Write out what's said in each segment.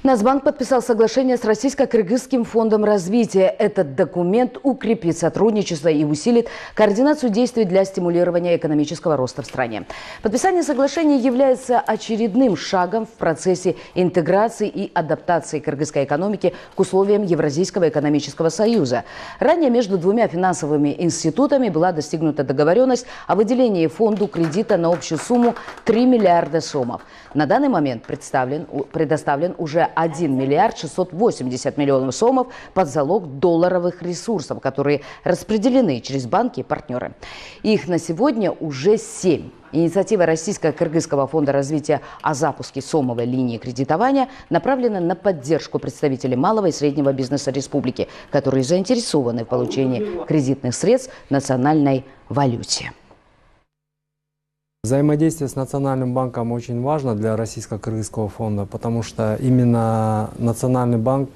Нацбанк подписал соглашение с Российско-Кыргызским фондом развития. Этот документ укрепит сотрудничество и усилит координацию действий для стимулирования экономического роста в стране. Подписание соглашения является очередным шагом в процессе интеграции и адаптации кыргызской экономики к условиям Евразийского экономического союза. Ранее между двумя финансовыми институтами была достигнута договоренность о выделении фонду кредита на общую сумму 3 миллиарда сомов. На данный момент предоставлен уже 1 миллиард 680 миллионов сомов под залог долларовых ресурсов, которые распределены через банки и партнеры. Их на сегодня уже 7. Инициатива Российско-Кыргызского фонда развития о запуске сомовой линии кредитования направлена на поддержку представителей малого и среднего бизнеса республики, которые заинтересованы в получении кредитных средств в национальной валюте. Взаимодействие с Национальным банком очень важно для Российско-Кыргызского фонда, потому что именно Национальный банк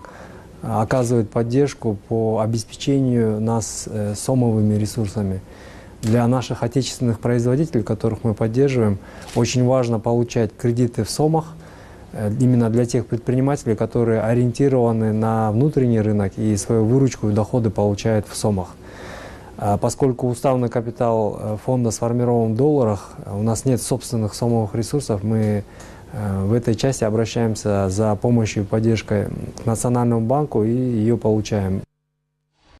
оказывает поддержку по обеспечению нас сомовыми ресурсами. Для наших отечественных производителей, которых мы поддерживаем, очень важно получать кредиты в сомах, именно для тех предпринимателей, которые ориентированы на внутренний рынок и свою выручку и доходы получают в сомах. Поскольку уставный капитал фонда сформирован в долларах, у нас нет собственных сомовых ресурсов, мы в этой части обращаемся за помощью и поддержкой к Национальному банку и ее получаем.